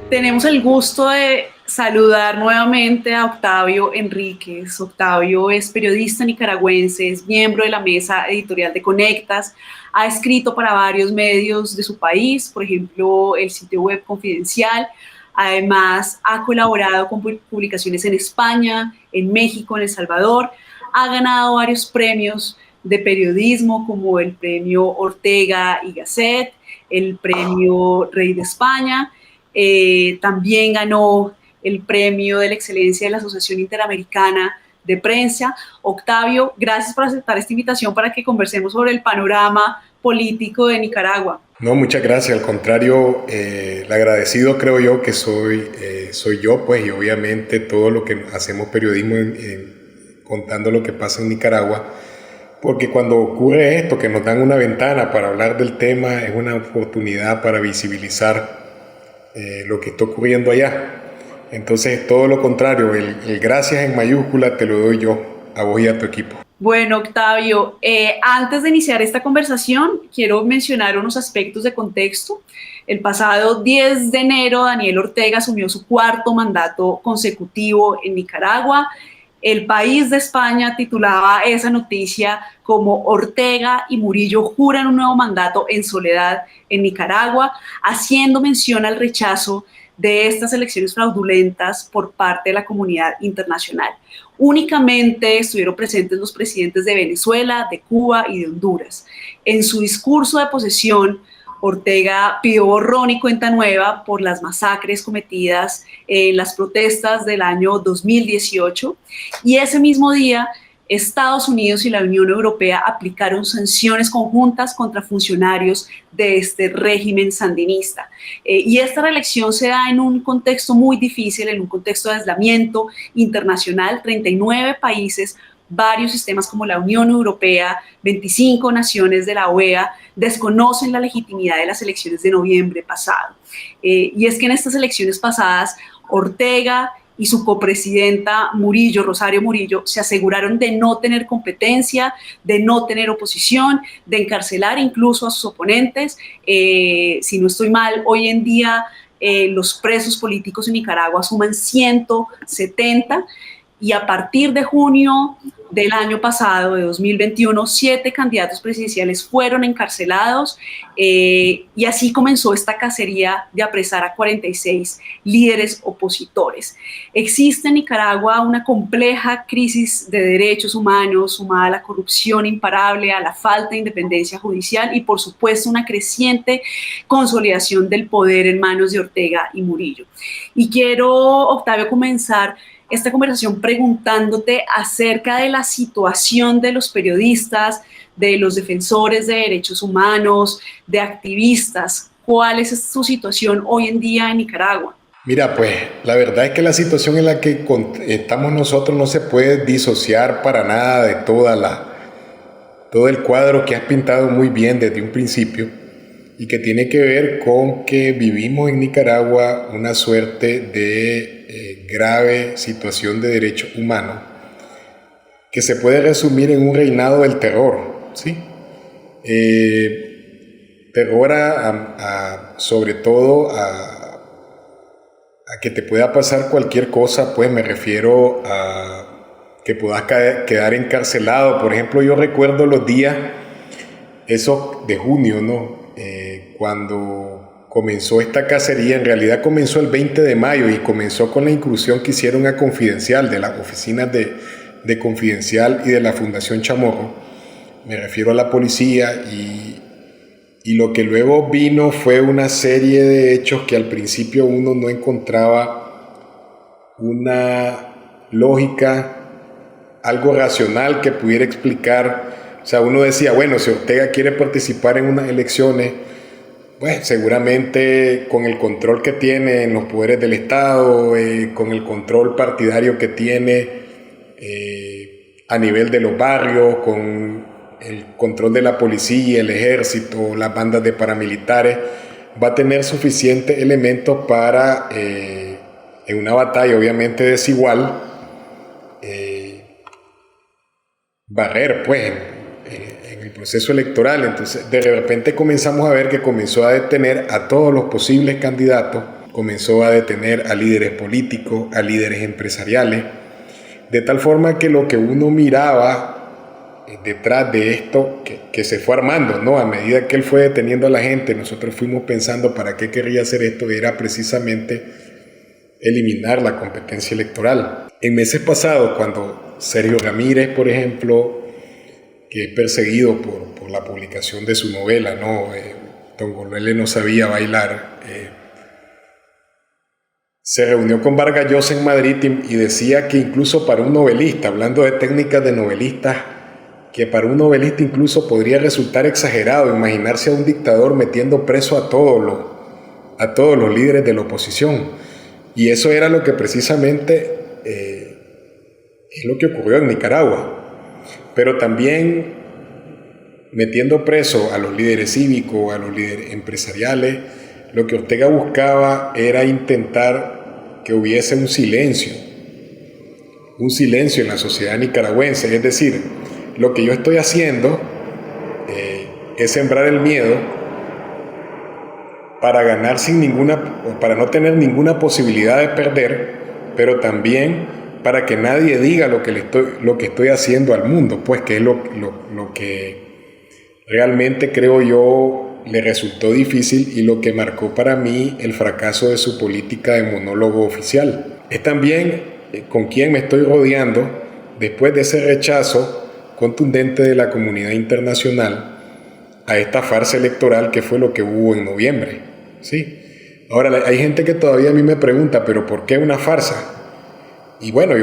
Tenemos el gusto de saludar nuevamente a Octavio Enríquez. Octavio es periodista nicaragüense, es miembro de la mesa editorial de Conectas, ha escrito para varios medios de su país, por ejemplo, el sitio web Confidencial. Además, ha colaborado con publicaciones en España, en México, en El Salvador. Ha ganado varios premios de periodismo, como el premio Ortega y Gasset, el premio Rey de España. También ganó el premio de la excelencia de la Asociación Interamericana de Prensa. Octavio, gracias por aceptar esta invitación para que conversemos sobre el panorama político de Nicaragua. No, muchas gracias. Al contrario, el agradecido creo yo que soy yo, pues, y obviamente todo lo que hacemos periodismo contando lo que pasa en Nicaragua, porque cuando ocurre esto, que nos dan una ventana para hablar del tema, es una oportunidad para visibilizar lo que está ocurriendo allá. Entonces, todo lo contrario, el gracias en mayúscula te lo doy yo, a vos y a tu equipo. Bueno, Octavio, antes de iniciar esta conversación, quiero mencionar unos aspectos de contexto. El pasado 10 de enero, Daniel Ortega asumió su cuarto mandato consecutivo en Nicaragua. El País de España titulaba esa noticia como Ortega y Murillo juran un nuevo mandato en soledad en Nicaragua, haciendo mención al rechazo de estas elecciones fraudulentas por parte de la comunidad internacional. Únicamente estuvieron presentes los presidentes de Venezuela, de Cuba y de Honduras. En su discurso de posesión, Ortega pidió borrón y cuenta nueva por las masacres cometidas en las protestas del año 2018, y ese mismo día Estados Unidos y la Unión Europea aplicaron sanciones conjuntas contra funcionarios de este régimen sandinista. Y esta reelección se da en un contexto muy difícil, en un contexto de aislamiento internacional. 39 países, varios sistemas como la Unión Europea, 25 naciones de la OEA desconocen la legitimidad de las elecciones de noviembre pasado. Y es que en estas elecciones pasadas, Ortega y su copresidenta Murillo, Rosario Murillo, se aseguraron de no tener competencia, de no tener oposición, de encarcelar incluso a sus oponentes. Si no estoy mal, hoy en día los presos políticos en Nicaragua suman 170, y a partir de junio del año pasado, de 2021, 7 candidatos presidenciales fueron encarcelados, y así comenzó esta cacería de apresar a 46 líderes opositores. Existe en Nicaragua una compleja crisis de derechos humanos sumada a la corrupción imparable, a la falta de independencia judicial y, por supuesto, una creciente consolidación del poder en manos de Ortega y Murillo. Y quiero, Octavio, comenzar esta conversación preguntándote acerca de la situación de los periodistas, de los defensores de derechos humanos, de activistas. ¿Cuál es su situación hoy en día en Nicaragua? Mira, pues la verdad es que la situación en la que estamos nosotros no se puede disociar para nada de todo el cuadro que has pintado muy bien desde un principio y que tiene que ver con que vivimos en Nicaragua una suerte de grave situación de derechos humanos que se puede resumir en un reinado del terror, ¿sí? Terror sobre todo a que te pueda pasar cualquier cosa, pues me refiero a que puedas quedar encarcelado. Por ejemplo, yo recuerdo los días esos de junio, ¿no? Cuando comenzó esta cacería, en realidad comenzó el 20 de mayo y comenzó con la incursión que hicieron a Confidencial, de las oficinas de Confidencial y de la Fundación Chamorro. Me refiero a la policía y lo que luego vino fue una serie de hechos que al principio uno no encontraba una lógica, algo racional que pudiera explicar. O sea, uno decía, bueno, si Ortega quiere participar en unas elecciones, pues seguramente con el control que tiene en los poderes del Estado, con el control partidario que tiene a nivel de los barrios, con el control de la policía, el ejército, las bandas de paramilitares, va a tener suficientes elementos para, en una batalla obviamente desigual, barrer, pues, en el proceso electoral. Entonces, de repente comenzamos a ver que comenzó a detener a todos los posibles candidatos comenzó a detener a líderes políticos, a líderes empresariales, de tal forma que lo que uno miraba detrás de esto, que se fue armando, ¿no? A medida que él fue deteniendo a la gente, nosotros fuimos pensando para qué quería hacer esto, era precisamente eliminar la competencia electoral. En meses pasados, cuando Sergio Ramírez, por ejemplo, que es perseguido por la publicación de su novela, ¿no? Tongolele no sabía bailar, se reunió con Vargas Llosa en Madrid y decía que incluso para un novelista, hablando de técnicas de novelistas, que para un novelista incluso podría resultar exagerado imaginarse a un dictador metiendo preso a todos los líderes de la oposición. Y eso era lo que precisamente es lo que ocurrió en Nicaragua. Pero también metiendo preso a los líderes cívicos, a los líderes empresariales, lo que Ortega buscaba era intentar que hubiese un silencio en la sociedad nicaragüense. Es decir, lo que yo estoy haciendo es sembrar el miedo para ganar para no tener ninguna posibilidad de perder, pero también para que nadie diga lo que estoy haciendo al mundo, pues que es lo que realmente creo yo le resultó difícil y lo que marcó para mí el fracaso de su política de monólogo oficial. Es también con quién me estoy rodeando después de ese rechazo contundente de la comunidad internacional a esta farsa electoral que fue lo que hubo en noviembre, ¿sí? Ahora, hay gente que todavía a mí me pregunta, ¿pero por qué una farsa? Y bueno,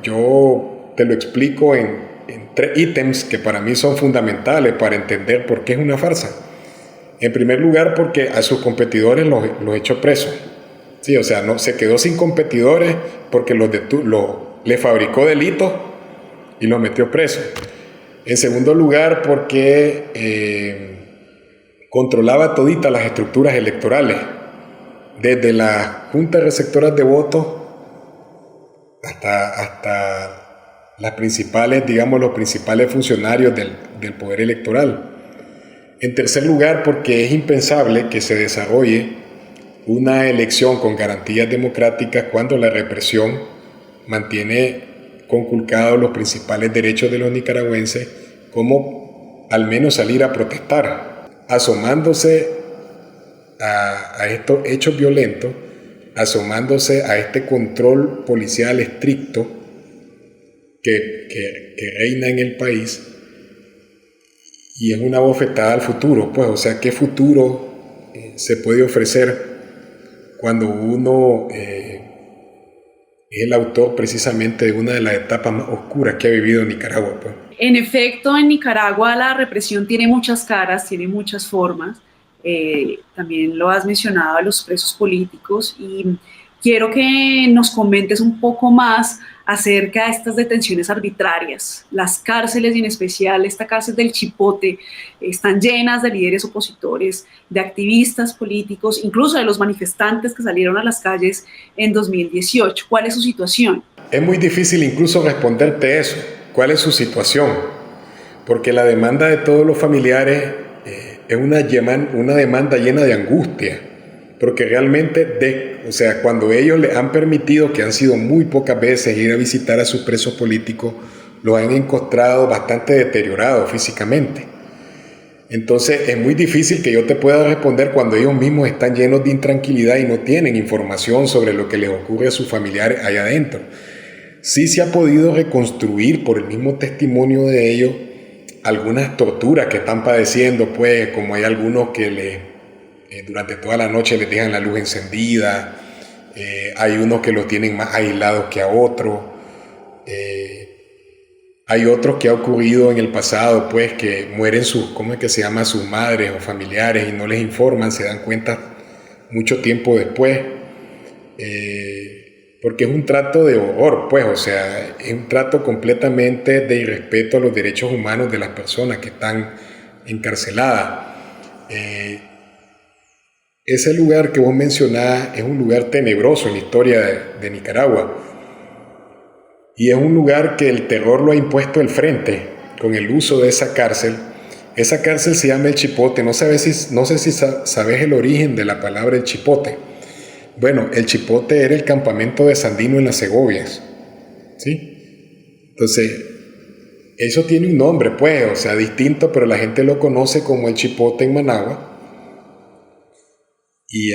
yo te lo explico en 3 ítems que para mí son fundamentales para entender por qué es una farsa. En primer lugar, porque a sus competidores los echó presos. Sí, o sea, no, se quedó sin competidores porque le fabricó delitos y los metió presos. En segundo lugar, porque controlaba toditas las estructuras electorales, desde las juntas receptoras de votos hasta las principales, digamos, los principales funcionarios del poder electoral. En tercer lugar, porque es impensable que se desarrolle una elección con garantías democráticas cuando la represión mantiene conculcados los principales derechos de los nicaragüenses, como al menos salir a protestar, asomándose a estos hechos violentos, asomándose a este control policial estricto que reina en el país. Y es una bofetada al futuro, pues, o sea, ¿qué futuro se puede ofrecer cuando uno es el autor precisamente de una de las etapas más oscuras que ha vivido Nicaragua, pues? En efecto, en Nicaragua la represión tiene muchas caras, tiene muchas formas. También lo has mencionado a los presos políticos y quiero que nos comentes un poco más acerca de estas detenciones arbitrarias. Las cárceles, y en especial esta cárcel del Chipote, están llenas de líderes opositores, de activistas políticos, incluso de los manifestantes que salieron a las calles en 2018. ¿Cuál es su situación? Es muy difícil incluso responderte eso. ¿Cuál es su situación? Porque la demanda de todos los familiares es una demanda llena de angustia. Porque realmente, o sea, cuando ellos le han permitido, que han sido muy pocas veces, ir a visitar a sus presos políticos, los han encontrado bastante deteriorados físicamente. Entonces es muy difícil que yo te pueda responder cuando ellos mismos están llenos de intranquilidad y no tienen información sobre lo que les ocurre a sus familiares allá adentro. Sí se ha podido reconstruir por el mismo testimonio de ellos algunas torturas que están padeciendo, pues, como hay algunos que durante toda la noche les dejan la luz encendida, hay unos que los tienen más aislados que a otros, hay otros que ha ocurrido en el pasado, pues, que mueren sus madres o familiares y no les informan, se dan cuenta mucho tiempo después, porque es un trato de horror, pues, o sea, es un trato completamente de irrespeto a los derechos humanos de las personas que están encarceladas. Ese lugar que vos mencionás es un lugar tenebroso en la historia de Nicaragua y es un lugar que el terror lo ha impuesto el frente con el uso de esa cárcel. Esa cárcel se llama El Chipote. No sé si sabes el origen de la palabra El Chipote. Bueno, el Chipote era el campamento de Sandino en las Segovias, ¿sí? Entonces, eso tiene un nombre, pues, o sea, distinto, pero la gente lo conoce como el Chipote en Managua. Y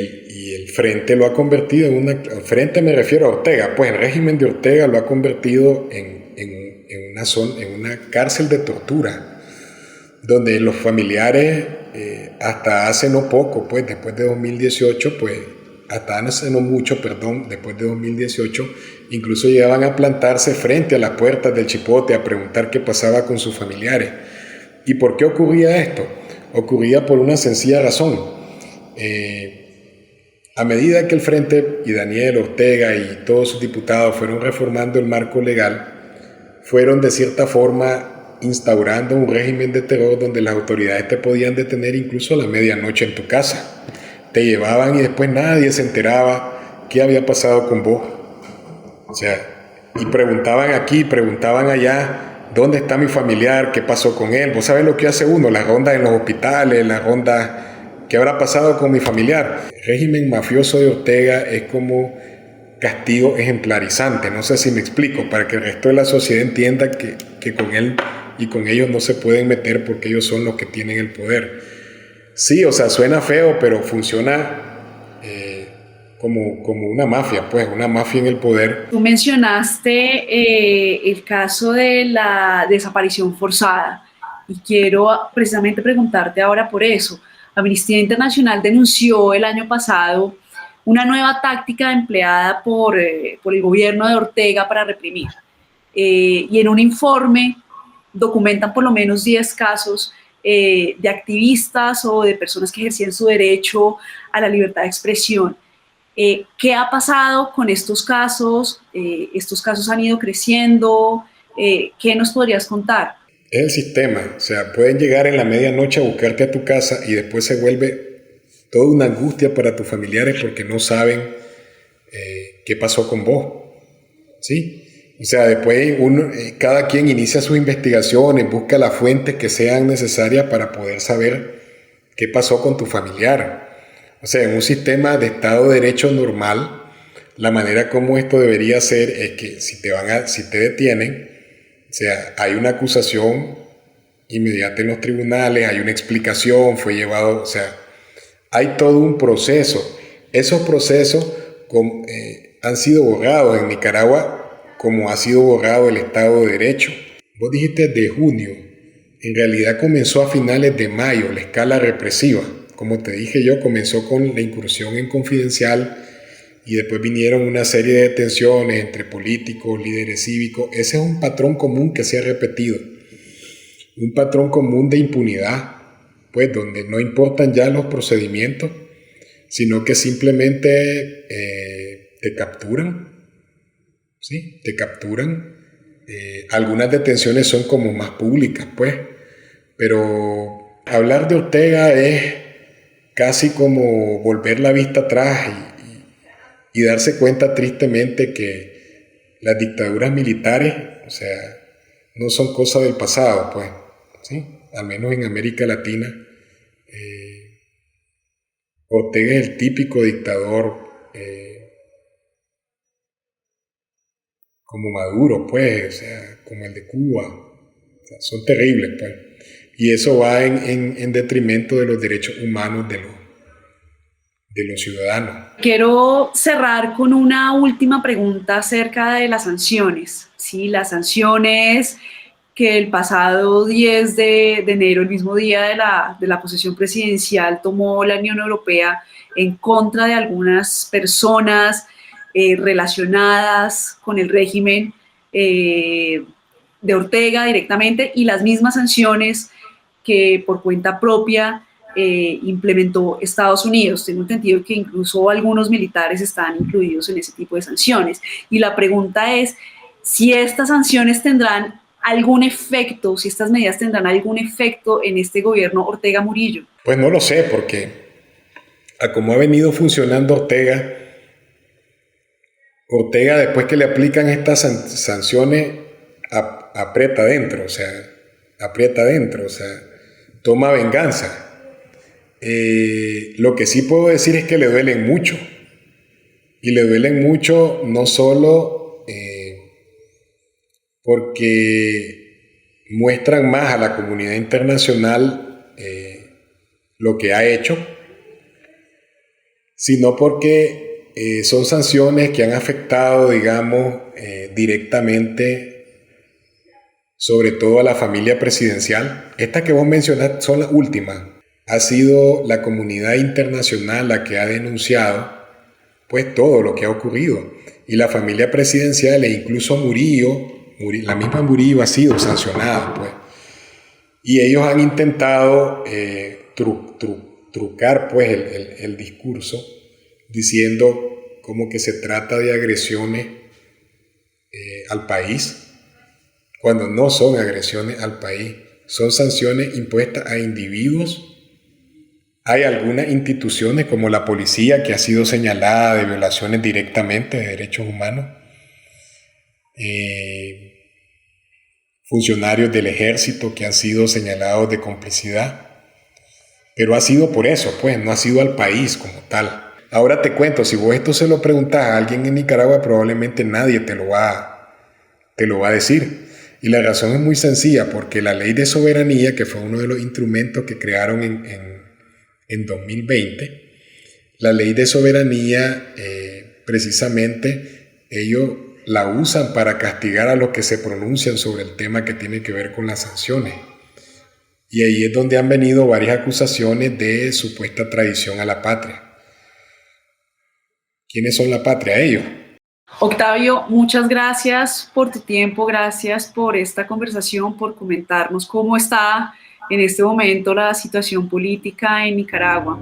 el Frente lo ha convertido en una... Frente me refiero a Ortega, pues el régimen de Ortega lo ha convertido en una cárcel de tortura, donde los familiares, hasta hace no poco, pues después de 2018, pues hasta hace no mucho, perdón, después de 2018, incluso llegaban a plantarse frente a las puertas del Chipote a preguntar qué pasaba con sus familiares. ¿Y por qué ocurría esto? Ocurría por una sencilla razón. A medida que el Frente y Daniel Ortega y todos sus diputados fueron reformando el marco legal, fueron de cierta forma instaurando un régimen de terror donde las autoridades te podían detener incluso a la medianoche en tu casa. Te llevaban y después nadie se enteraba qué había pasado con vos. O sea, y preguntaban aquí, preguntaban allá, ¿dónde está mi familiar? ¿Qué pasó con él? Vos sabés lo que hace uno, las rondas en los hospitales, las rondas, ¿qué habrá pasado con mi familiar? El régimen mafioso de Ortega es como castigo ejemplarizante, no sé si me explico, para que el resto de la sociedad entienda que con él y con ellos no se pueden meter porque ellos son los que tienen el poder. Sí, o sea, suena feo, pero funciona como una mafia, pues, una mafia en el poder. Tú mencionaste el caso de la desaparición forzada y quiero precisamente preguntarte ahora por eso. Amnistía Internacional denunció el año pasado una nueva táctica empleada por el gobierno de Ortega para reprimir. Y en un informe documentan por lo menos 10 casos de activistas o de personas que ejercían su derecho a la libertad de expresión. ¿Qué ha pasado con estos casos? ¿Estos casos han ido creciendo? ¿Qué nos podrías contar? Es el sistema, o sea, pueden llegar en la medianoche a buscarte a tu casa y después se vuelve toda una angustia para tus familiares porque no saben qué pasó con vos, ¿sí? O sea, después cada quien inicia sus investigaciones, busca las fuentes que sean necesarias para poder saber qué pasó con tu familiar. O sea, en un sistema de Estado de Derecho normal, la manera como esto debería ser es que si te detienen, o sea, hay una acusación inmediata en los tribunales, hay una explicación, fue llevado, o sea, hay todo un proceso. Esos procesos han sido borrados en Nicaragua como ha sido borrado el Estado de Derecho. Vos dijiste de junio, en realidad comenzó a finales de mayo la escala represiva. Como te dije yo, comenzó con la incursión en Confidencial y después vinieron una serie de detenciones entre políticos, líderes cívicos. Ese es un patrón común que se ha repetido. Un patrón común de impunidad, pues donde no importan ya los procedimientos, sino que simplemente te capturan. ¿Sí? Te capturan. Algunas detenciones son como más públicas, pues. Pero hablar de Ortega es casi como volver la vista atrás y darse cuenta tristemente que las dictaduras militares, o sea, no son cosas del pasado, pues, ¿sí? Al menos en América Latina, Ortega es el típico dictador como Maduro, pues, o sea, como el de Cuba, o sea, son terribles, pues. Y eso va en detrimento de los derechos humanos de los ciudadanos. Quiero cerrar con una última pregunta acerca de las sanciones. ¿Sí? Las sanciones que el pasado 10 de enero, el mismo día de la posesión presidencial, tomó la Unión Europea en contra de algunas personas relacionadas con el régimen de Ortega directamente y las mismas sanciones que por cuenta propia implementó Estados Unidos. Tengo entendido que incluso algunos militares están incluidos en ese tipo de sanciones. Y la pregunta es si estas sanciones tendrán algún efecto, si estas medidas tendrán algún efecto en este gobierno Ortega Murillo. Pues no lo sé, porque a como ha venido funcionando Ortega después que le aplican estas sanciones aprieta adentro, o sea, toma venganza. Lo que sí puedo decir es que le duelen mucho. Y le duelen mucho no solo porque muestran más a la comunidad internacional lo que ha hecho, sino porque son sanciones que han afectado, digamos, directamente sobre todo a la familia presidencial. Estas que vos mencionás son las últimas. Ha sido la comunidad internacional la que ha denunciado pues todo lo que ha ocurrido. Y la familia presidencial e incluso Murillo, la misma Murillo ha sido sancionada, pues. Y ellos han intentado trucar pues el discurso diciendo como que se trata de agresiones al país, cuando no son agresiones al país, son sanciones impuestas a individuos. Hay algunas instituciones como la policía que ha sido señalada de violaciones directamente de derechos humanos, funcionarios del ejército que han sido señalados de complicidad, pero ha sido por eso, pues, no ha sido al país como tal. Ahora te cuento, si vos esto se lo preguntás a alguien en Nicaragua, probablemente nadie te lo va a decir. Y la razón es muy sencilla, porque la ley de soberanía, que fue uno de los instrumentos que crearon en 2020, la ley de soberanía, precisamente, ellos la usan para castigar a los que se pronuncian sobre el tema que tiene que ver con las sanciones. Y ahí es donde han venido varias acusaciones de supuesta traición a la patria. ¿Quiénes son la patria? Ellos. Octavio, muchas gracias por tu tiempo, gracias por esta conversación, por comentarnos cómo está en este momento la situación política en Nicaragua.